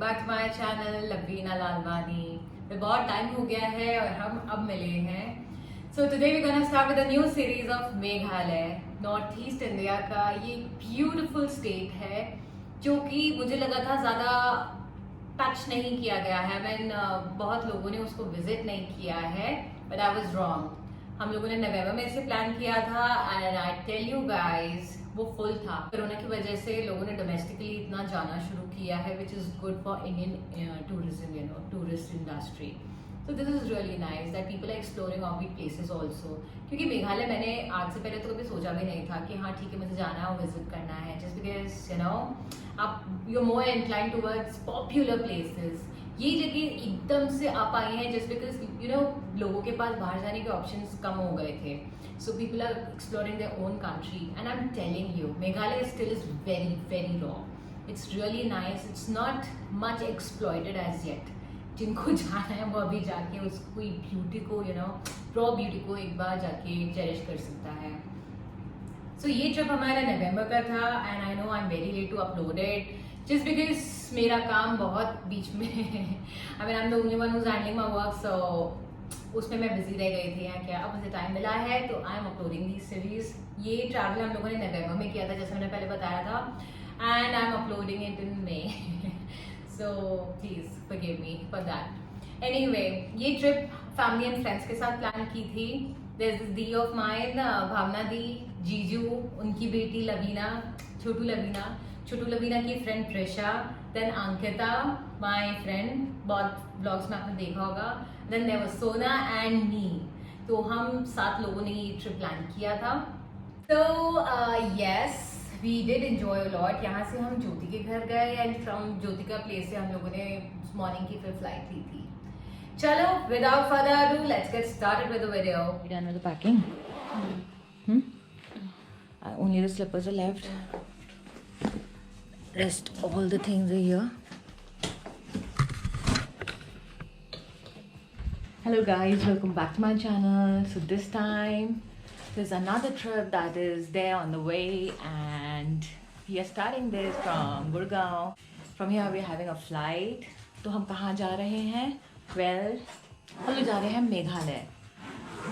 Back to my channel Lavina Lalwani. तो बहुत time हो गया है और हम अब मिले हैं। So today we gonna start with a new series of Meghalaya. North east India का ये ब्यूटीफुल स्टेट है जो कि मुझे लगा था ज़्यादा टच नहीं किया गया है। बहुत लोगों ने उसको विजिट नहीं किया है, बट आई वाज रॉन्ग। हम लोगों ने नवंबर में इसे प्लान किया था and I tell you guys वो फुल था। कोरोना की वजह से लोगों ने डोमेस्टिकली इतना जाना शुरू किया है, which is good for Indian tourism, tourist industry. So this is really nice that people are exploring of places also. क्योंकि मेघालय मैंने आज से पहले तो कभी सोचा भी नहीं था कि हाँ ठीक है मुझे जाना है और विजिट करना है, जस्ट बिकॉज आप you more incline towards popular places. ये जगह एकदम से आप आई हैं जस्ट बिकॉज लोगों के पास बाहर जाने के ऑप्शंस कम हो गए थे। So people are exploring their own country, and I'm telling you, Meghalaya still is very, very raw. It's really nice. It's not much exploited as yet. जिनको जाना है वो अभी जाके उसको ब्यूटी को रॉ ब्यूटी को एक बार जाके चेरिश कर सकता है। So ये ट्रिप हमारा नवंबर का था and I know I am very late to upload it just because मेरा काम बहुत बीच में I mean I am the only one who's handling my work, so उसमें मैं बिजी रह गई थी। क्या अब मुझे टाइम मिला है तो आई एम अपलोडिंग दी सीरीज। ये ट्रैवल हम लोगों ने नवंबर में किया था जैसे मैंने पहले बताया था, and I am uploading it in May, so please forgive me for that. Anyway, ये ट्रिप फैमिली एंड फ्रेंड्स के साथ प्लान की थी। देयर इज दिस दी ऑफ माइन, भावना दी, जीजू, उनकी बेटी लवीना, छोटू लवीना की friend Presha, then Ankita my friend, बहुत ब्लॉग्स में आपने देखा होगा, then there was Sona and me. तो हम 7 लोगों ने ये ट्रिप प्लान किया था। तो yes we did enjoy a lot. यहाँ से हम ज्योति के घर गए एंड फ्रॉम ज्योति का प्लेस से हम लोगों ने मॉर्निंग की फिर फ्लाइट ली थी। चलो without further ado let's get started with the video. Done with the packing? Only the slippers are left. Rest all the things are here. Hello guys, welcome back to my channel. So this time there's another trip that is there on the way, and we are starting this from Gurgaon. From here we are having a flight. तो हम कहाँ जा रहे हैं? Well, हम लोग जा रहे हैं Meghalaya,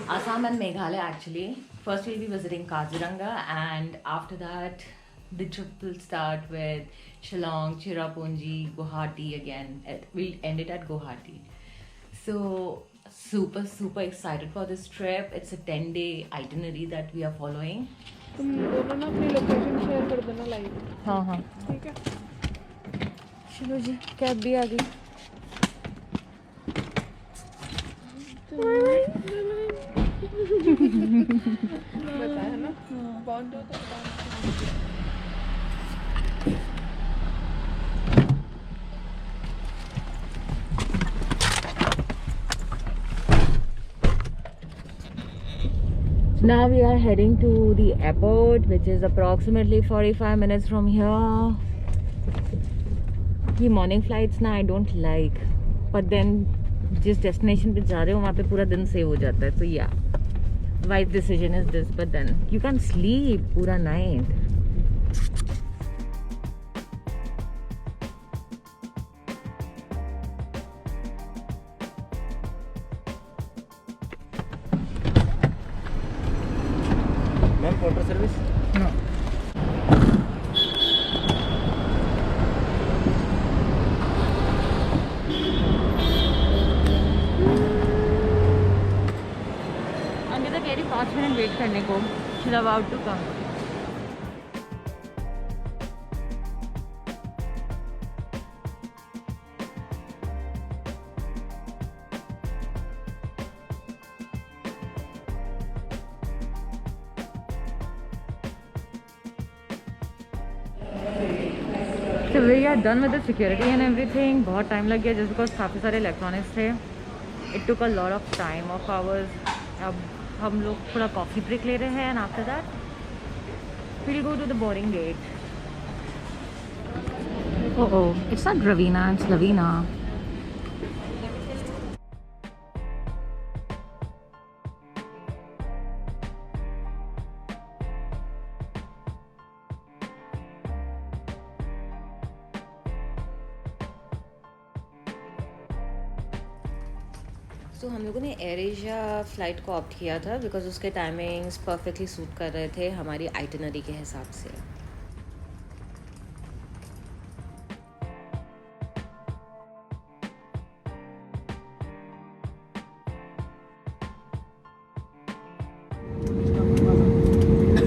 Assam and Meghalaya actually. First we'll be visiting Kaziranga, and after that the trip will start with Shillong, Cherrapunji, Guwahati again. We'll end it at Guwahati. So super excited for this trip. It's a 10-day itinerary that we are following. तुम दोनों ना अपनी location share कर देना live. हाँ ठीक है, चलो जी, कैब भी आ गई। बताया ना बॉन्ड हो तो Now we are heading to the airport, which is approximately 45 minutes from here. ये मॉर्निंग फ्लाइट्स ना I don't like, but then जिस डेस्टिनेशन पे जा रहे हो वहाँ पे पूरा दिन सेव हो जाता है। सो या wise decision is this, but then you can sleep पूरा night. Ma'am water service no, Ankita कह रही 5 मिनट वेट करने को। She about to come. So we are done with the security and everything. बहुत टाइम लग गया just because काफ़ी सारे इलेक्ट्रॉनिक्स थे. It took a lot of time of ours. अब हम लोग थोड़ा कॉफ़ी ब्रेक ले रहे हैं and after that we'll go to the boarding gate. Oh, it's not Ravina, it's Lavina. तो हम लोगों ने एयर एशिया फ़्लाइट को ऑप्ट किया था बिकॉज़ उसके टाइमिंग्स परफेक्टली सूट कर रहे थे हमारी आइटिनरी के हिसाब से।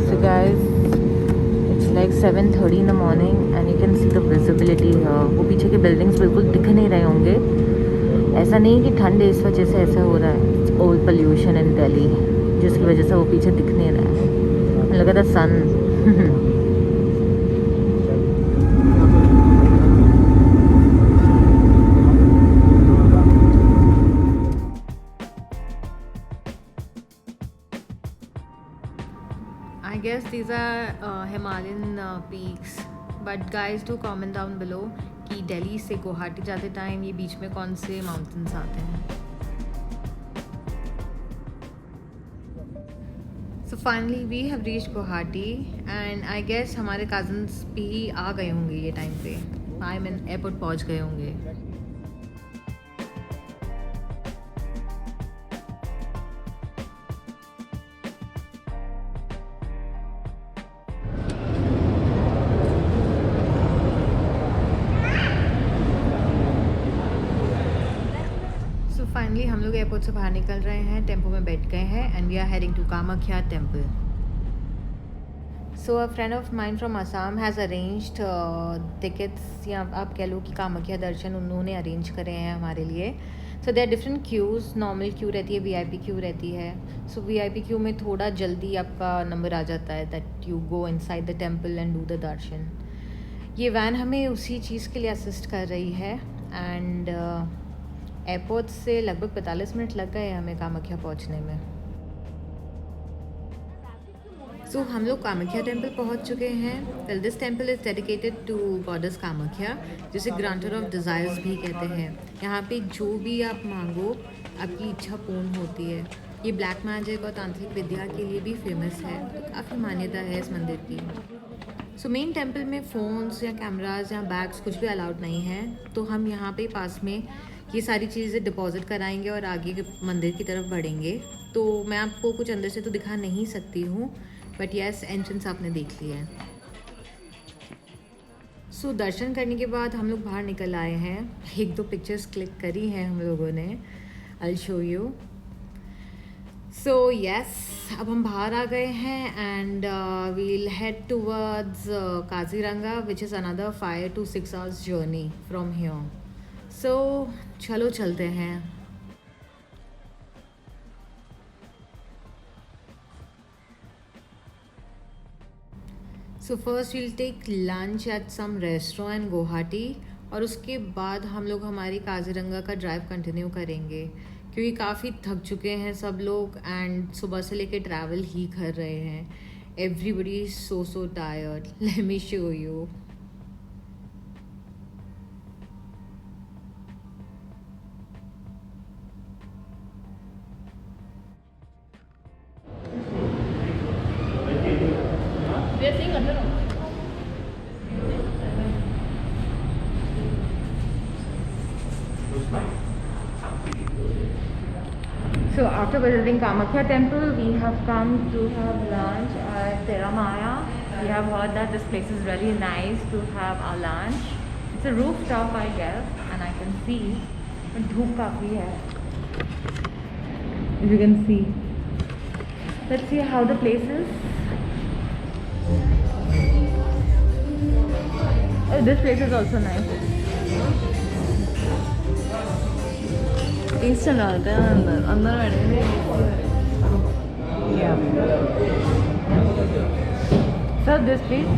So guys, it's like 7:30 in the morning and you can see the visibility here. वो पीछे के बिल्डिंग्स बिल्कुल दिख नहीं रहे होंगे। ऐसा नहीं कि ठंड है इस वजह से ऐसा हो रहा है, ओल पोल्यूशन इन दिल्ली जिसकी वजह से वो पीछे दिख नहीं रहा है। लगा था सन I guess these are Himalayan peaks, but guys do comment down below कि दिल्ली से गुवाहाटी जाते टाइम ये बीच में कौन से माउंटेन्स आते हैं। So finally we have reached Guwahati and I guess हमारे cousins भी आ गए होंगे ये टाइम पे, I mean एयरपोर्ट पहुंच गए होंगे। फाइनली हम लोग एयरपोर्ट से बाहर निकल रहे हैं, टेम्पो में बैठ गए हैं and we are heading to Kamakhya temple. So a friend of mine from Assam has arranged tickets, या आप कह लो कि कामाख्या दर्शन उन्होंने अरेंज करे हैं हमारे लिए। So there different queues, normal queue रहती है, वीआईपी क्यू रहती है। सो वीआईपी क्यू में थोड़ा जल्दी आपका नंबर आ जाता है that you go inside the temple and do the darshan. ये वैन हमें उसी चीज़ के लिए असिस्ट कर रही है एंड एयरपोर्ट से लगभग 45 मिनट लग गए हमें कामाख्या पहुंचने में। सो हम लोग कामाख्या टेम्पल पहुंच चुके हैं। Well this temple is dedicated to goddess Kamakhya, जिसे ग्रांटर ऑफ डिज़ायर्स भी कहते हैं। यहाँ पे जो भी आप मांगो आपकी इच्छा पूर्ण होती है। ये ब्लैक मैजिक और तांत्रिक विद्या के लिए भी फेमस है, तो काफ़ी मान्यता है इस मंदिर की। सो मेन टेम्पल में फ़ोन्स या कैमराज या बैग्स कुछ भी अलाउड नहीं है, तो हम यहाँ पे पास में ये सारी चीज़ें डिपॉजिट कराएंगे और आगे के मंदिर की तरफ बढ़ेंगे। तो मैं आपको कुछ अंदर से तो दिखा नहीं सकती हूँ, बट यस एंट्रेंस आपने देख लिया है। सो दर्शन करने के बाद हम लोग बाहर निकल आए हैं, 1-2 पिक्चर्स क्लिक करी हैं हम लोगों ने, I show you. So yes अब हम बाहर आ गए हैं and we'll head towards Kaziranga which is another 5 to 6 hours journey from here. So चलो चलते हैं। So first we'll take lunch at some restaurant in Guwahati और उसके बाद हम लोग हमारी काजीरंगा का ड्राइव कंटिन्यू करेंगे, क्योंकि काफ़ी थक चुके हैं सब लोग एंड सुबह से लेके ट्रैवल ही कर रहे हैं। Everybody is so tired. Let me show you. So after visiting Kamakhya temple, we have come to have lunch at Theramaya. We have heard that this place is really nice to have our lunch. It's a rooftop, I guess, and I can see but धूप काफी है. As you can see. Let's see how the place is. Oh, this place is also nice. Instant डालते हैं अंदर बैठे yeah. So this please.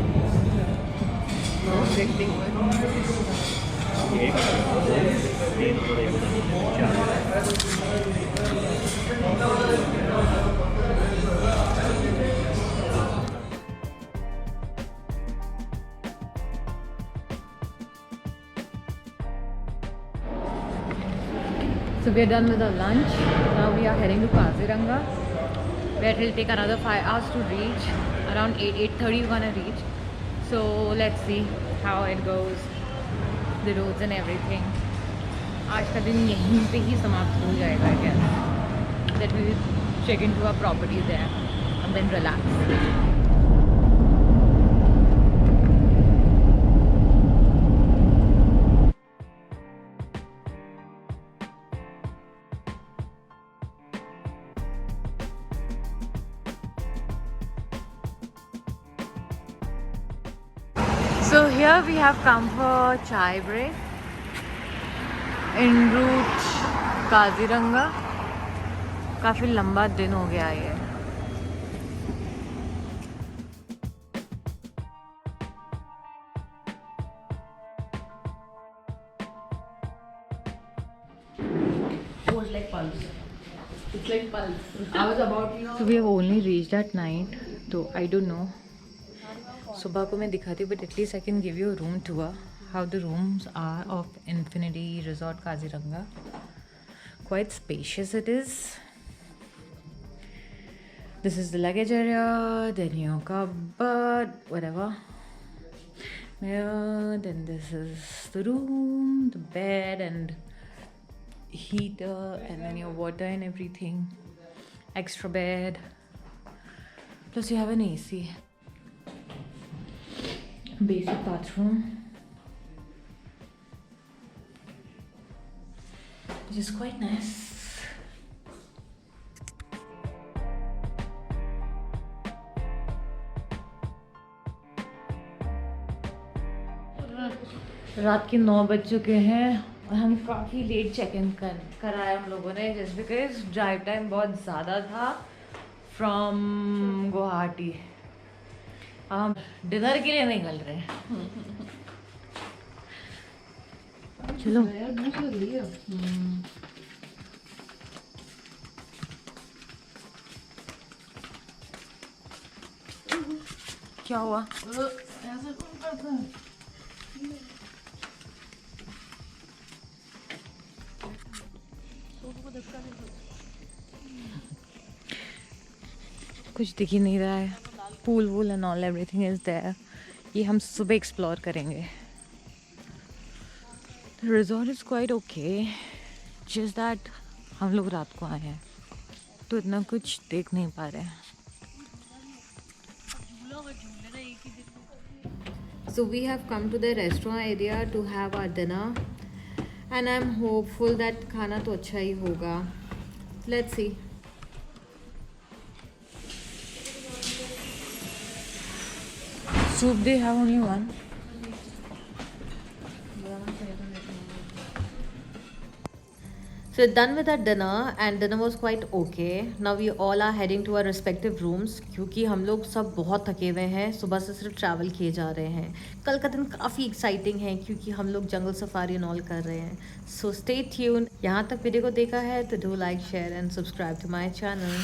So we are done with our lunch. Now we are heading to Kaziranga, where it will take another 5 hours to reach. Around 8:30 we're gonna reach. So let's see how it goes, the roads and everything. आज का दिन यहीं पे ही समाप्त हो जाएगा क्या that we check into our property there and then relax. So here we have come for chai break en route Kaziranga. काफ़ी लंबा दिन हो गया ये. It's like pulse. I was about So we have only reached at night, so I don't know. सुबह को मैं दिखाती हूँ, but at least I can give you a room tour. How the rooms are of Infinity Resort Kaziranga. Quite spacious it is. This is the luggage area, then your cupboard, whatever. Yeah, then this is the room, the bed and heater, and then your water and everything. Extra bed. Plus you have an AC. Basic bathroom, which is quite nice. रात के 9 बज चुके हैं और हम काफ़ी late check in कराया हम लोगों ने, जस्ट बिकॉज ड्राइव टाइम बहुत ज़्यादा था फ्रॉम गुवाहाटी. हम डिनर के लिए निकल रहे हैं. चलो. क्या हुआ? कुछ दिख ही नहीं रहा है. पूल वूल and all everything is there. ये हम सुबह एक्सप्लोर करेंगे. The resort is quite okay, just that हम लोग रात को आए हैं तो इतना कुछ देख नहीं पा रहे हैं. So we have come to the restaurant area to have our dinner and I'm hopeful that खाना तो अच्छा ही होगा. Let's see. Soup they have only one. So we're done with our dinner and dinner was quite okay. Now we all are heading to our respective rooms क्योंकि हम लोग सब बहुत थके हुए हैं. सुबह से सिर्फ ट्रैवल किए जा रहे हैं. कल का दिन काफ़ी एक्साइटिंग है क्योंकि हम लोग जंगल सफारी एंड ऑल कर रहे हैं. So stay tune. यहाँ तक वीडियो को देखा है तो do like share and subscribe to my channel.